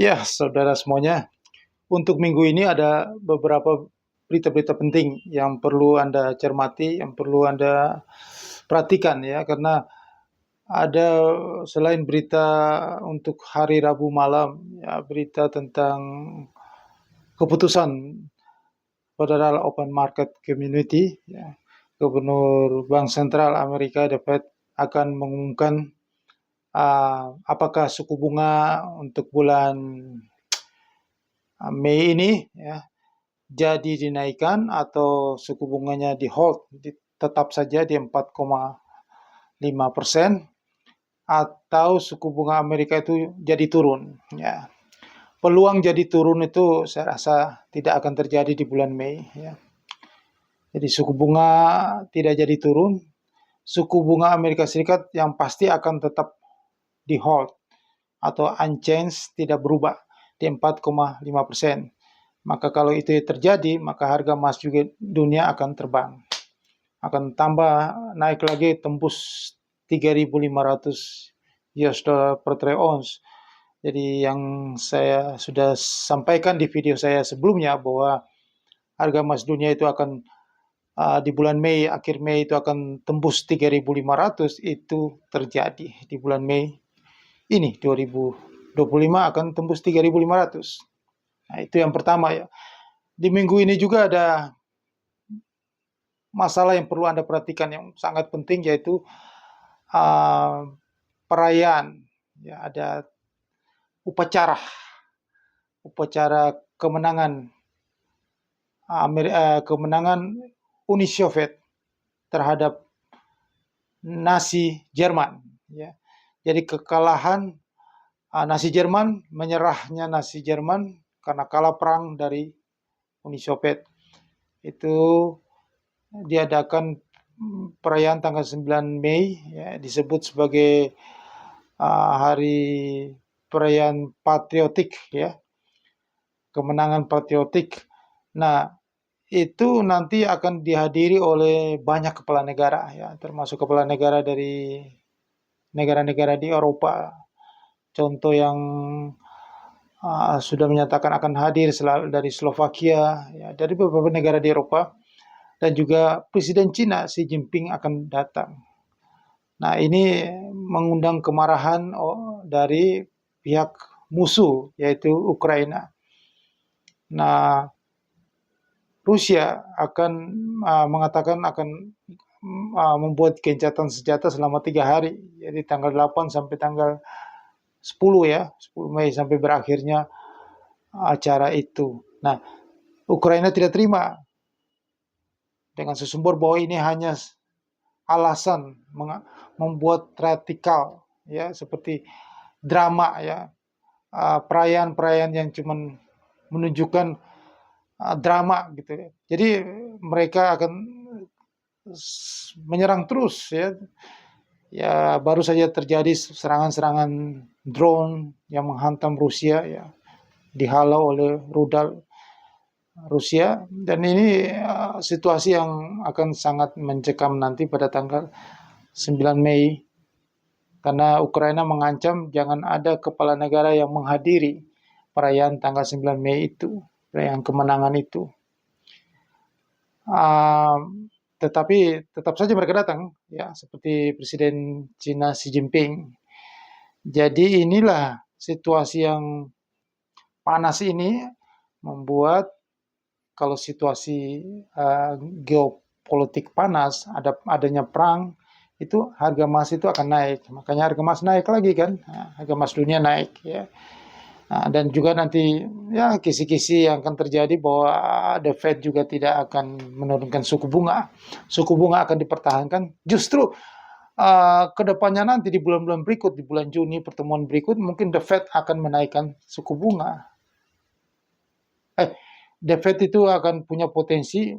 Ya, saudara semuanya, untuk minggu ini ada beberapa berita-berita penting yang perlu Anda cermati, yang perlu Anda perhatikan ya, karena ada selain berita untuk hari Rabu malam, ya, berita tentang keputusan Federal Open Market Community, ya, Gubernur Bank Sentral Amerika The Fed akan mengumumkan apakah suku bunga untuk bulan Mei ini ya jadi dinaikkan atau suku bunganya di hold tetap saja di 4,5% atau suku bunga Amerika itu jadi turun ya. Peluang jadi turun itu saya rasa tidak akan terjadi di bulan Mei ya. Jadi suku bunga tidak jadi turun, suku bunga Amerika Serikat yang pasti akan tetap di hold atau unchanged, tidak berubah di 4,5%. Maka kalau itu terjadi, maka harga emas juga dunia akan terbang. Akan tambah naik lagi tembus 3.500 US dollar per troy ounce. Jadi yang saya sudah sampaikan di video saya sebelumnya bahwa harga emas dunia itu akan di bulan Mei, akhir Mei itu akan tembus 3.500, itu terjadi di bulan Mei ini 2025 akan tembus 3.500. Nah, itu yang pertama ya. Di minggu ini juga ada masalah yang perlu Anda perhatikan yang sangat penting, yaitu uh, perayaan. Ya, ada upacara upacara kemenangan kemenangan Uni Soviet terhadap Nazi Jerman. Ya. Jadi kekalahan Nazi Jerman, menyerahnya Nazi Jerman karena kalah perang dari Uni Soviet. Itu diadakan perayaan tanggal 9 Mei ya, disebut sebagai hari perayaan patriotik ya, kemenangan patriotik. Nah, itu nanti akan dihadiri oleh banyak kepala negara ya, termasuk kepala negara dari negara-negara di Eropa. Contoh yang sudah menyatakan akan hadir dari Slovakia, ya, dari beberapa negara di Eropa, dan juga Presiden Cina Xi Jinping akan datang. Nah, ini mengundang kemarahan dari pihak musuh, yaitu Ukraina. Nah, Rusia akan mengatakan akan membuat gencatan senjata selama 3 hari, jadi tanggal 8 sampai tanggal 10 ya, 10 Mei sampai berakhirnya acara itu. Nah, Ukraina tidak terima dengan sesumber bahwa ini hanya alasan membuat radikal ya, seperti drama ya, perayaan-perayaan yang cuman menunjukkan drama gitu ya. Jadi mereka akan menyerang terus ya. Ya, baru saja terjadi serangan-serangan drone yang menghantam Rusia ya, dihalau oleh rudal Rusia, dan ini situasi yang akan sangat mencekam nanti pada tanggal 9 Mei karena Ukraina mengancam jangan ada kepala negara yang menghadiri perayaan tanggal 9 Mei itu, perayaan kemenangan itu. Tetapi tetap saja mereka datang ya, seperti Presiden Cina Xi Jinping. Jadi inilah situasi yang panas ini membuat kalau situasi geopolitik panas, adanya perang, itu harga emas itu akan naik. Makanya harga emas naik lagi kan, harga emas dunia naik ya. Nah, dan juga nanti ya kisi-kisi yang akan terjadi bahwa The Fed juga tidak akan menurunkan suku bunga. Suku bunga akan dipertahankan. Justru ke depannya nanti di bulan-bulan berikut, di bulan Juni pertemuan berikut, mungkin The Fed akan menaikkan suku bunga. The Fed itu akan punya potensi.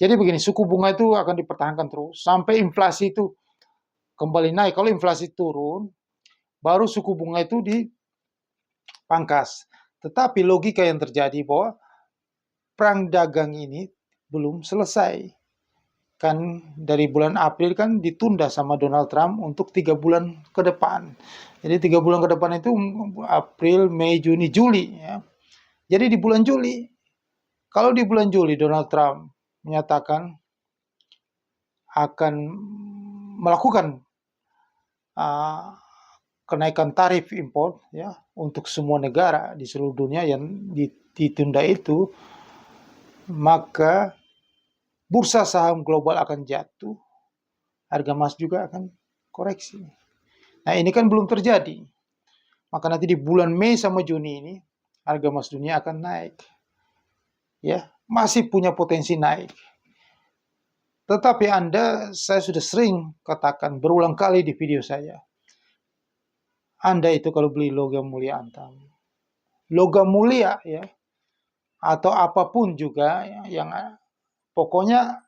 Jadi begini, suku bunga itu akan dipertahankan terus sampai inflasi itu kembali naik. Kalau inflasi turun, baru suku bunga itu dipangkas. Tetapi logika yang terjadi bahwa perang dagang ini belum selesai. kan dari bulan April kan ditunda sama Donald Trump untuk 3 bulan ke depan. Jadi 3 bulan ke depan itu April, Mei, Juni, Juli. Ya. Jadi di bulan Juli, kalau di bulan Juli Donald Trump menyatakan akan melakukan uh, kenaikan tarif impor ya untuk semua negara di seluruh dunia yang ditunda itu, maka bursa saham global akan jatuh, harga emas juga akan koreksi. Nah ini kan belum terjadi, maka nanti di bulan Mei sama Juni ini harga emas dunia akan naik, ya masih punya potensi naik. Tetapi saya sudah sering katakan berulang kali di video saya, Anda itu kalau beli logam mulia antam, logam mulia ya, atau apapun juga ya, yang pokoknya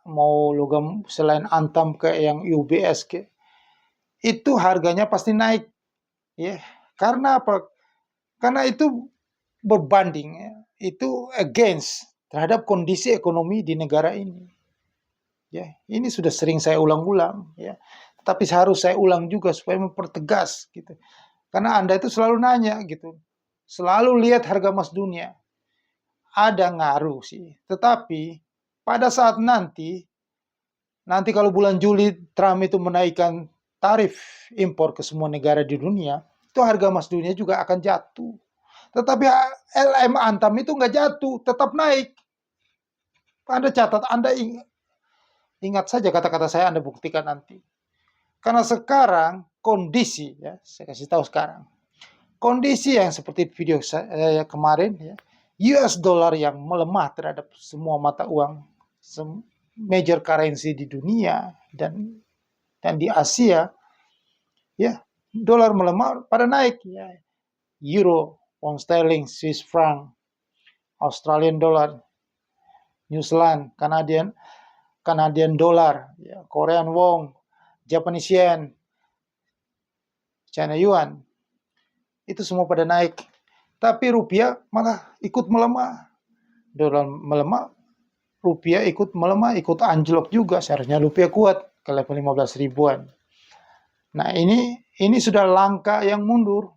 mau logam selain antam kayak yang UBS ke, itu harganya pasti naik ya. Karena apa? Karena itu berbanding ya, itu against terhadap kondisi ekonomi di negara ini. Ya, ini sudah sering saya ulang-ulang ya. Tapi harus saya ulang juga supaya mempertegas gitu. Karena Anda itu selalu nanya gitu. Selalu lihat harga emas dunia. Ada ngaruh sih. Tetapi pada saat nanti kalau bulan Juli Trump itu menaikkan tarif impor ke semua negara di dunia, itu harga emas dunia juga akan jatuh. Tetapi LM Antam itu nggak jatuh, tetap naik. Anda catat, Anda ingat saja kata-kata saya, Anda buktikan nanti. Karena sekarang kondisi, ya, saya kasih tahu sekarang. Kondisi yang seperti video saya kemarin, ya, US dollar yang melemah terhadap semua mata uang, major currency di dunia dan di Asia, ya, dolar melemah pada naik, ya. Euro, pound sterling, Swiss franc, Australian dollar, New Zealand, Canadian dollar, ya, Korean won, Japanese yen, China yuan, itu semua pada naik. Tapi rupiah malah ikut melemah. Dolar melemah, rupiah ikut melemah, ikut anjlok juga. Seharusnya rupiah kuat ke level 15 ribuan. Nah ini sudah langkah yang mundur.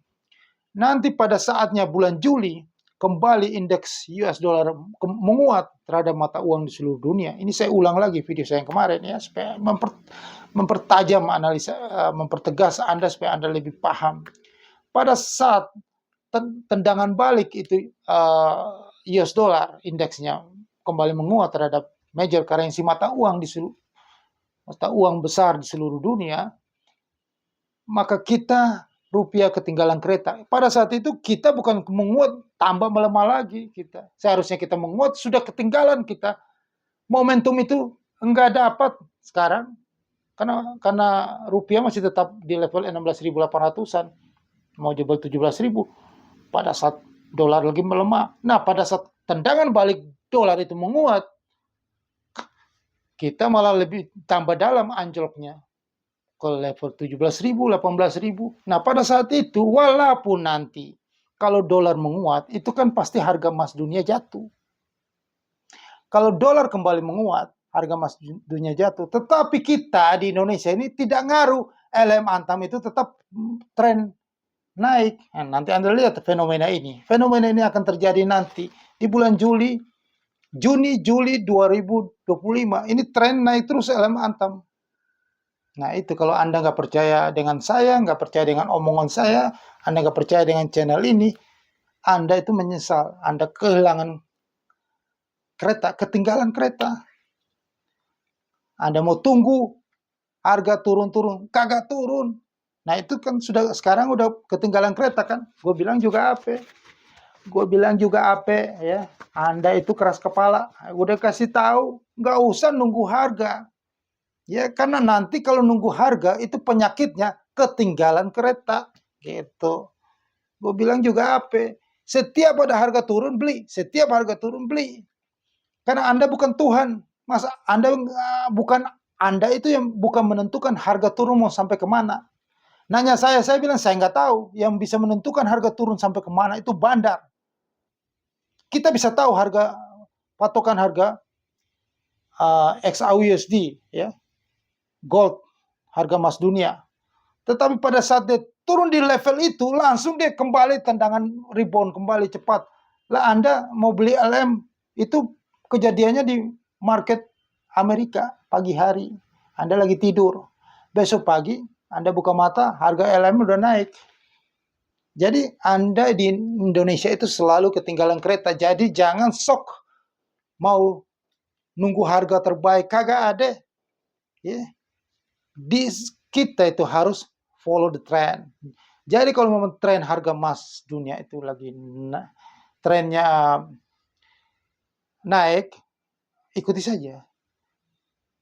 Nanti pada saatnya bulan Juli, kembali indeks US dollar menguat terhadap mata uang di seluruh dunia. Ini saya ulang lagi video saya yang kemarin ya, supaya mempertajam analisa, mempertegas Anda supaya Anda lebih paham. Pada saat tendangan balik itu US dollar indeksnya kembali menguat terhadap major currency mata uang besar di seluruh dunia, maka kita rupiah ketinggalan kereta. Pada saat itu kita bukan menguat, tambah melemah lagi kita. Seharusnya kita menguat, sudah ketinggalan kita. Momentum itu enggak dapat sekarang karena rupiah masih tetap di level 16.800-an, mau jebol 17.000 pada saat dolar lagi melemah. Nah, pada saat tendangan balik dolar itu menguat, kita malah lebih tambah dalam anjloknya ke level 17.000, 18.000. Nah, pada saat itu walaupun nanti kalau dolar menguat, itu kan pasti harga emas dunia jatuh. Kalau dolar kembali menguat, harga emas dunia jatuh. Tetapi kita di Indonesia ini tidak ngaruh. LM Antam itu tetap tren naik. Nah, nanti Anda lihat fenomena ini. Fenomena ini akan terjadi nanti di bulan Juni, Juli 2025. Ini tren naik terus LM Antam. Nah itu kalau Anda nggak percaya dengan saya, nggak percaya dengan omongan saya, Anda nggak percaya dengan channel ini, Anda itu menyesal. Anda kehilangan kereta, ketinggalan kereta. Anda mau tunggu harga turun-turun, kagak turun. Nah itu kan sekarang udah ketinggalan kereta kan. Gue bilang juga apa ya. Anda itu keras kepala. Udah kasih tahu, nggak usah nunggu harga. Ya, karena nanti kalau nunggu harga itu penyakitnya ketinggalan kereta gitu. Gue bilang juga apa? Setiap ada harga turun beli, setiap harga turun beli. Karena Anda bukan Tuhan. Masa Anda itu yang bukan menentukan harga turun mau sampai kemana. Nanya saya bilang saya nggak tahu. Yang bisa menentukan harga turun sampai kemana itu bandar. Kita bisa tahu patokan harga XAUUSD, ya, gold, harga emas dunia. Tetapi pada saat dia turun di level itu, langsung dia kembali tendangan rebound kembali cepat. Lah Anda mau beli LM, itu kejadiannya di market Amerika pagi hari. Anda lagi tidur. Besok pagi Anda buka mata, harga LM udah naik. Jadi Anda di Indonesia itu selalu ketinggalan kereta. Jadi jangan sok mau nunggu harga terbaik. Kagak ada. Ya. Di kita itu harus follow the trend. Jadi kalau memang tren harga emas dunia itu lagi trennya naik, ikuti saja.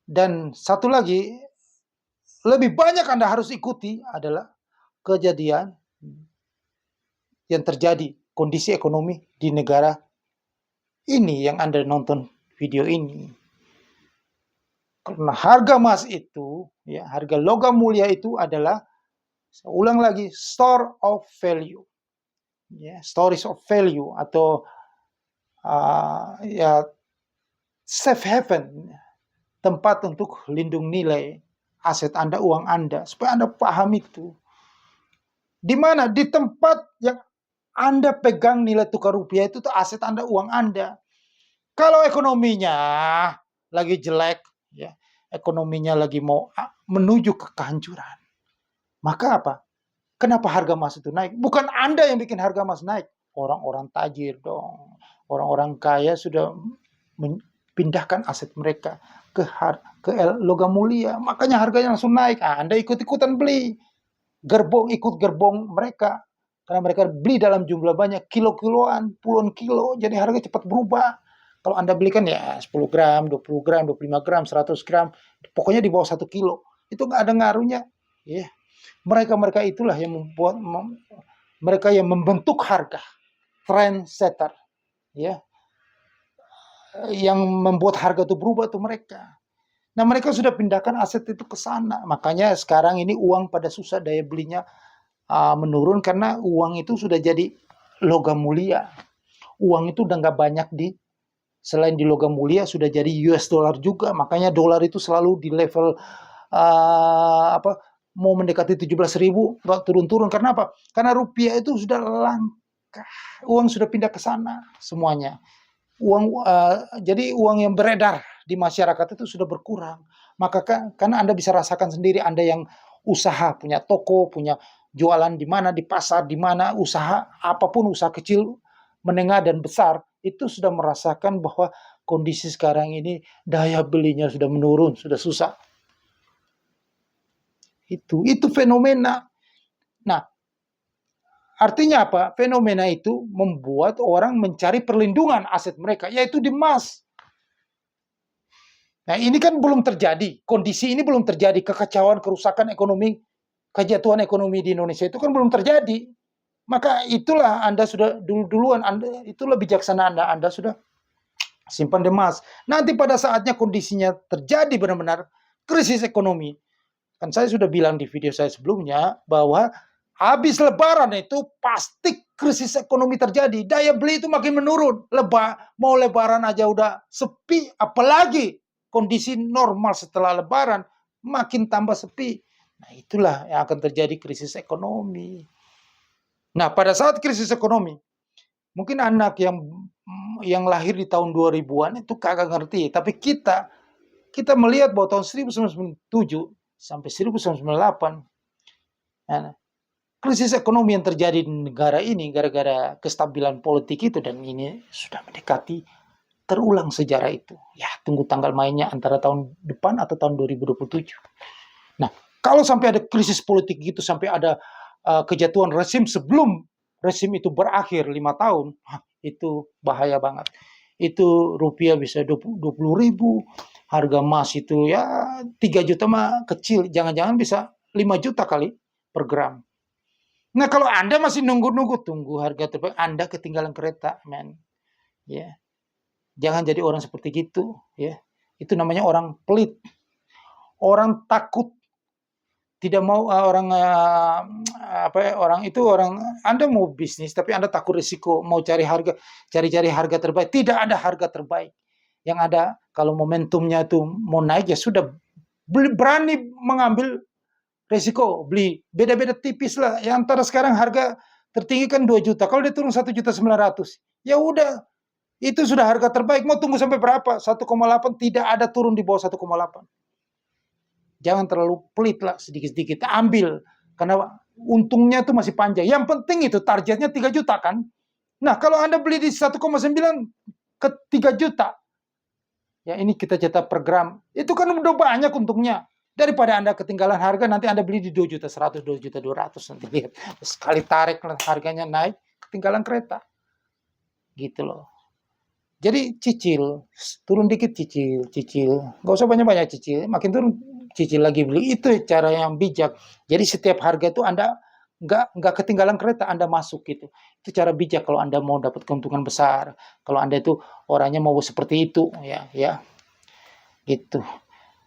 Dan satu lagi, lebih banyak Anda harus ikuti adalah kejadian yang terjadi, kondisi ekonomi di negara ini yang Anda nonton video ini. Karena harga emas itu, ya, harga logam mulia itu adalah, saya ulang lagi, store of value. Ya, stories of value atau ya safe haven, tempat untuk lindung nilai aset Anda, uang Anda, supaya Anda paham itu. Di mana? Di tempat yang Anda pegang nilai tukar rupiah itu tuh aset Anda, uang Anda. Kalau ekonominya lagi jelek, ya, ekonominya lagi mau menuju ke kehancuran, maka apa? Kenapa harga emas itu naik? Bukan Anda yang bikin harga emas naik. Orang-orang tajir dong. Orang-orang kaya sudah pindahkan aset mereka ke logam mulia. Makanya harganya langsung naik. Anda ikut-ikutan beli. Ikut gerbong mereka. Karena mereka beli dalam jumlah banyak, kilo-kiloan, puluhan kilo. Jadi harga cepat berubah. Kalau Anda belikan ya 10 gram, 20 gram, 25 gram, 100 gram. Pokoknya di bawah 1 kilo. Itu nggak ada ngaruhnya. Ya. Mereka itulah yang mereka yang membentuk harga, trendsetter, ya, yang membuat harga itu berubah tuh mereka. Nah, mereka sudah pindahkan aset itu ke sana. Makanya sekarang ini uang pada susah, daya belinya menurun karena uang itu sudah jadi logam mulia. Uang itu udah nggak banyak selain di logam mulia sudah jadi US dollar juga. Makanya dolar itu selalu di level mau mendekati 17.000, nggak turun-turun. Karena apa? Karena rupiah itu sudah langka. Uang sudah pindah ke sana semuanya. Jadi uang yang beredar di masyarakat itu sudah berkurang. Maka karena Anda bisa rasakan sendiri, Anda yang usaha, punya toko, punya jualan di mana, di pasar, di mana, usaha, apapun, usaha kecil, menengah, dan besar, itu sudah merasakan bahwa kondisi sekarang ini daya belinya sudah menurun, sudah susah. Itu fenomena. Nah, artinya apa? Fenomena itu membuat orang mencari perlindungan aset mereka, yaitu di emas. Nah, ini kan belum terjadi. Kondisi ini belum terjadi. Kekacauan, kerusakan ekonomi, kejatuhan ekonomi di Indonesia itu kan belum terjadi. Maka itulah Anda sudah duluan, Anda itulah bijaksana Anda sudah simpan di emas. Nanti pada saatnya kondisinya terjadi benar-benar krisis ekonomi. Kan saya sudah bilang di video saya sebelumnya bahwa habis lebaran itu pasti krisis ekonomi terjadi. Daya beli itu makin menurun. Mau lebaran aja udah sepi, apalagi kondisi normal setelah lebaran makin tambah sepi. Nah, itulah yang akan terjadi krisis ekonomi. Nah, pada saat krisis ekonomi, mungkin anak yang lahir di tahun 2000-an itu kagak ngerti, tapi kita melihat bahwa tahun 1997 sampai 1998, nah, krisis ekonomi yang terjadi di negara ini gara-gara kestabilan politik itu, dan ini sudah mendekati terulang sejarah itu. Ya, tunggu tanggal mainnya antara tahun depan atau tahun 2027. Nah, kalau sampai ada krisis politik gitu, sampai ada kejatuhan rezim sebelum rezim itu berakhir 5 tahun, itu bahaya banget. Itu rupiah bisa 20.000, harga emas itu ya 3 juta mah kecil, jangan-jangan bisa 5 juta kali per gram. Nah, kalau Anda masih nunggu-nunggu, tunggu harga terbaik, Anda ketinggalan kereta, man. Ya. Jangan jadi orang seperti gitu, ya. Itu namanya orang pelit. Orang takut, tidak mau orang Anda mau bisnis tapi Anda takut risiko, mau cari harga terbaik. Tidak ada harga terbaik. Yang ada kalau momentumnya itu mau naik ya sudah berani mengambil resiko beli. Beda-beda tipis lah. Yang antara sekarang harga tertinggi kan 2 juta. Kalau dia turun 1.900.000, ya udah itu sudah harga terbaik. Mau tunggu sampai berapa? 1,8 tidak ada turun di bawah 1,8. Jangan terlalu pelit lah, sedikit-sedikit ambil karena untungnya itu masih panjang. Yang penting itu targetnya 3 juta kan. Nah, kalau Anda beli di 1,9 ke 3 juta, ya ini kita cetak per gram, itu kan udah banyak untungnya. Daripada Anda ketinggalan harga, nanti Anda beli di 2.100.000, 2.200.000, nanti lihat. Sekali tarik harganya naik, ketinggalan kereta. Gitu loh. Jadi cicil, turun dikit cicil, nggak usah banyak-banyak cicil, makin turun cicil lagi beli, itu cara yang bijak. Jadi setiap harga itu Anda nggak ketinggalan kereta, Anda masuk gitu. Itu cara bijak kalau Anda mau dapat keuntungan besar. Kalau Anda itu orangnya mau seperti itu, ya, gitu.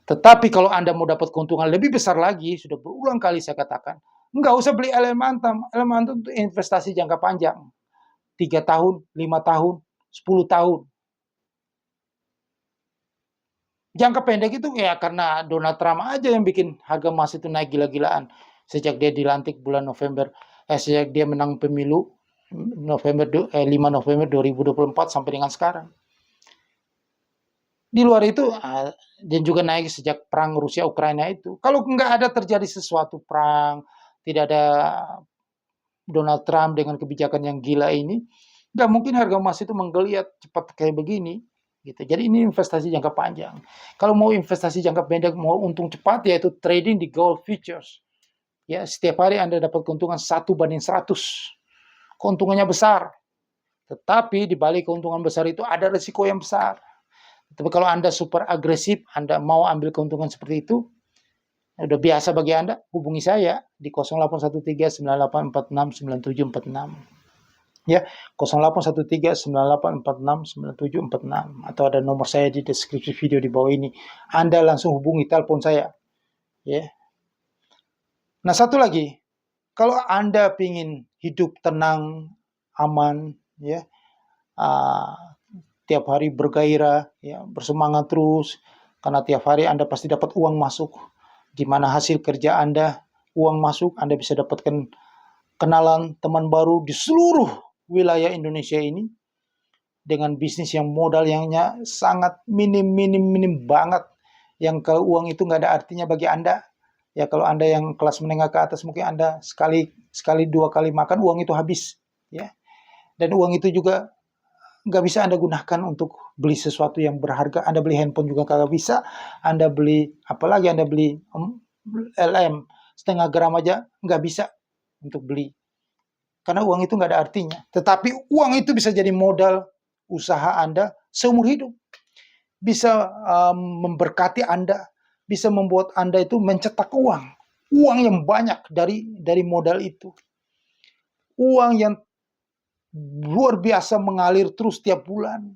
Tetapi kalau Anda mau dapat keuntungan lebih besar lagi, sudah berulang kali saya katakan, nggak usah beli elemen antam. Elemen antam itu investasi jangka panjang, 3 tahun, 5 tahun, 10 tahun. Jangka pendek itu ya karena Donald Trump aja yang bikin harga emas itu naik gila-gilaan. Sejak dia dilantik bulan November, sejak dia menang pemilu 5 November 2024 sampai dengan sekarang. Di luar itu, dan juga naik sejak perang Rusia-Ukraina itu. Kalau nggak ada terjadi sesuatu perang, tidak ada Donald Trump dengan kebijakan yang gila ini, nggak mungkin harga emas itu menggeliat cepat kayak begini. Gitu. Jadi ini investasi jangka panjang. Kalau mau investasi jangka pendek, mau untung cepat, yaitu trading di gold futures. Ya, setiap hari Anda dapat keuntungan 1/100. Keuntungannya besar. Tetapi di balik keuntungan besar itu ada risiko yang besar. Tapi kalau Anda super agresif, Anda mau ambil keuntungan seperti itu, udah biasa bagi Anda, hubungi saya di 081398469746. Ya, 081398469746, atau ada nomor saya di deskripsi video di bawah ini. Anda langsung hubungi, telepon saya. Ya. Nah, satu lagi, kalau Anda ingin hidup tenang, aman, ya, tiap hari bergairah, ya, bersemangat terus, karena tiap hari Anda pasti dapat uang masuk. Di mana hasil kerja Anda, uang masuk, Anda bisa dapatkan kenalan teman baru di seluruh wilayah Indonesia ini dengan bisnis yang modal yang sangat minim banget, yang kalau uang itu nggak ada artinya bagi Anda. Ya kalau Anda yang kelas menengah ke atas, mungkin Anda sekali 2 kali makan uang itu habis, ya. Dan uang itu juga nggak bisa Anda gunakan untuk beli sesuatu yang berharga. Anda beli handphone juga nggak bisa. Anda beli, apalagi Anda beli LM setengah gram aja nggak bisa untuk beli. Karena uang itu nggak ada artinya. Tetapi uang itu bisa jadi modal usaha Anda seumur hidup. Bisa memberkati Anda. Bisa membuat Anda itu mencetak uang. Uang yang banyak dari modal itu. Uang yang luar biasa mengalir terus setiap bulan.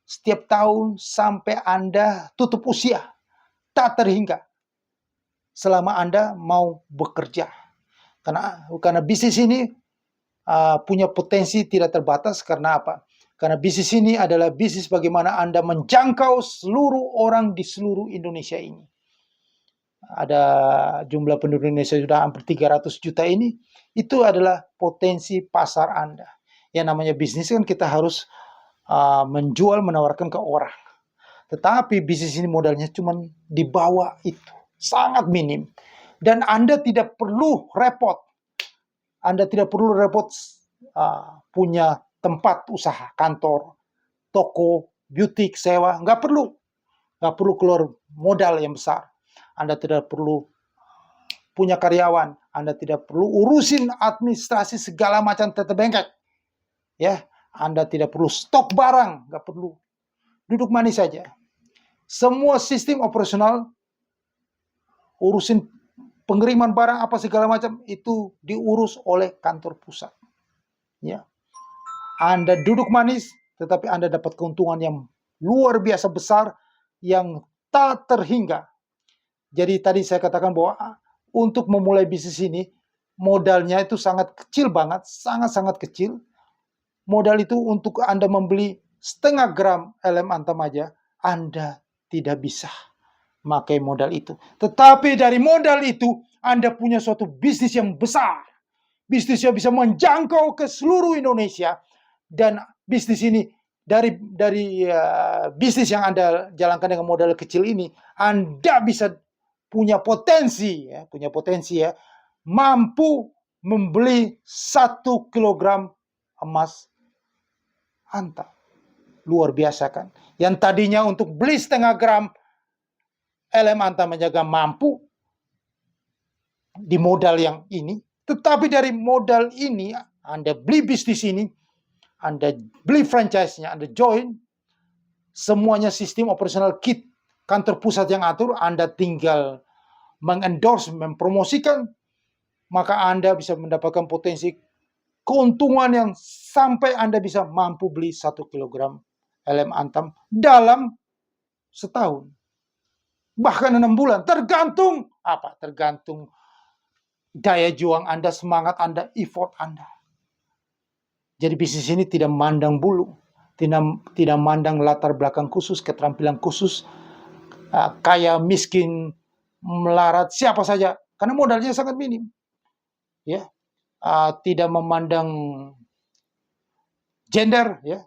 Setiap tahun sampai Anda tutup usia. Tak terhingga. Selama Anda mau bekerja. Karena bisnis ini punya potensi tidak terbatas. Karena apa? Karena bisnis ini adalah bisnis bagaimana Anda menjangkau seluruh orang di seluruh Indonesia ini. Ada jumlah penduduk Indonesia sudah hampir 300 juta ini. Itu adalah potensi pasar Anda. Yang namanya bisnis kan kita harus menjual, menawarkan ke orang. Tetapi bisnis ini modalnya cuma di bawah itu. Sangat minim. Dan Anda tidak perlu repot. Anda tidak perlu repot punya tempat usaha, kantor, toko, butik, sewa. Nggak perlu. Nggak perlu keluar modal yang besar. Anda tidak perlu punya karyawan. Anda tidak perlu urusin administrasi segala macam teteh bengkek. Ya, Anda tidak perlu stok barang. Nggak perlu. Duduk manis saja. Semua sistem operasional, urusin pengiriman barang apa segala macam, itu diurus oleh kantor pusat. Ya. Anda duduk manis, tetapi Anda dapat keuntungan yang luar biasa besar, yang tak terhingga. Jadi tadi saya katakan bahwa untuk memulai bisnis ini, modalnya itu sangat kecil banget, sangat-sangat kecil. Modal itu untuk Anda membeli setengah gram LM Antam aja, Anda tidak bisa memakai modal itu. Tetapi dari modal itu, Anda punya suatu bisnis yang besar. Bisnis yang bisa menjangkau ke seluruh Indonesia. Dan bisnis ini, dari bisnis yang Anda jalankan dengan modal kecil ini, Anda bisa punya potensi ya, mampu membeli 1 kilogram emas antam. Luar biasa kan? Yang tadinya untuk beli setengah gram LM antam menjaga mampu di modal yang ini. Tetapi dari modal ini, Anda beli bisnis ini, Anda beli franchise-nya, Anda join, semuanya sistem operasional kit, kantor pusat yang atur, Anda tinggal mengendorse, mempromosikan, maka Anda bisa mendapatkan potensi keuntungan yang sampai Anda bisa mampu beli 1 kilogram LM antam dalam setahun. Bahkan 6 bulan. Tergantung apa? Tergantung daya juang Anda, semangat Anda, effort Anda. Jadi bisnis ini tidak mandang bulu, tidak mandang latar belakang khusus, keterampilan khusus, kaya, miskin, melarat, siapa saja. Karena modalnya sangat minim. Ya, tidak memandang gender, ya,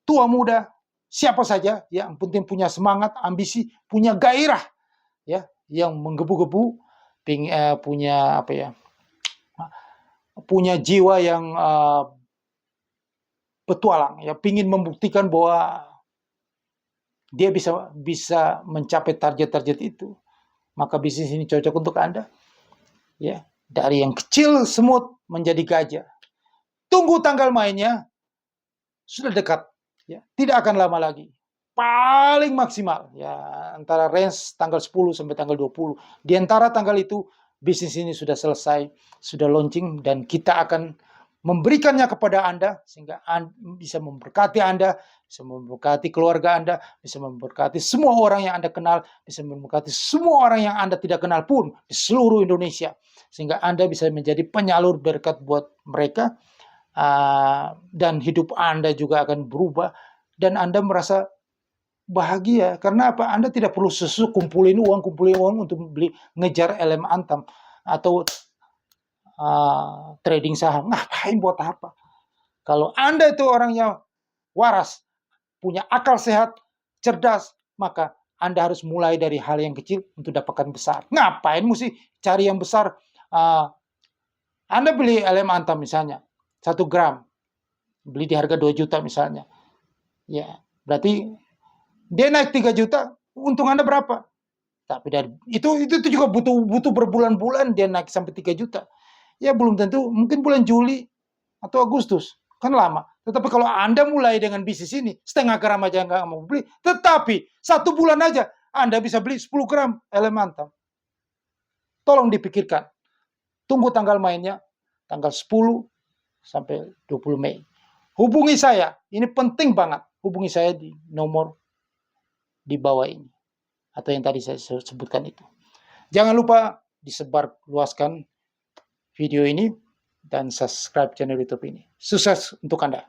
tua muda, siapa saja, ya, yang penting punya semangat, ambisi, punya gairah, ya, yang menggebu-gebu, punya apa ya, punya jiwa yang petualang, ya, pingin membuktikan bahwa dia bisa mencapai target-target itu. Maka bisnis ini cocok untuk Anda, ya, dari yang kecil semut menjadi gajah. Tunggu tanggal mainnya, sudah dekat, ya, tidak akan lama lagi. Paling maksimal, ya, antara range tanggal 10 sampai tanggal 20. Di antara tanggal itu, bisnis ini sudah selesai, sudah launching, dan kita akan memberikannya kepada Anda, sehingga bisa memberkati Anda, bisa memberkati keluarga Anda, bisa memberkati semua orang yang Anda kenal, bisa memberkati semua orang yang Anda tidak kenal pun di seluruh Indonesia. Sehingga Anda bisa menjadi penyalur berkat buat mereka, dan hidup Anda juga akan berubah, dan Anda merasa bahagia. Karena apa? Anda tidak perlu kumpulin uang untuk beli, ngejar LM antam atau trading saham. Ngapain, buat apa? Kalau Anda itu orangnya waras, punya akal sehat, cerdas, maka Anda harus mulai dari hal yang kecil untuk dapatkan besar. Ngapain mesti cari yang besar? Anda beli LM antam misalnya 1 gram, beli di harga 2 juta misalnya, ya, berarti dia naik 3 juta, untung Anda berapa? Tapi dari itu juga butuh berbulan-bulan dia naik sampai 3 juta. Ya belum tentu, mungkin bulan Juli atau Agustus, kan lama. Tetapi kalau Anda mulai dengan bisnis ini, setengah gram aja nggak mau beli, tetapi 1 bulan aja Anda bisa beli 10 gram LM antam. Tolong dipikirkan. Tunggu tanggal mainnya, tanggal 10 sampai 20 Mei. Hubungi saya, ini penting banget. Hubungi saya di nomor di bawah ini, atau yang tadi saya sebutkan itu. Jangan lupa disebar luaskan video ini dan subscribe channel YouTube ini. Sukses untuk Anda.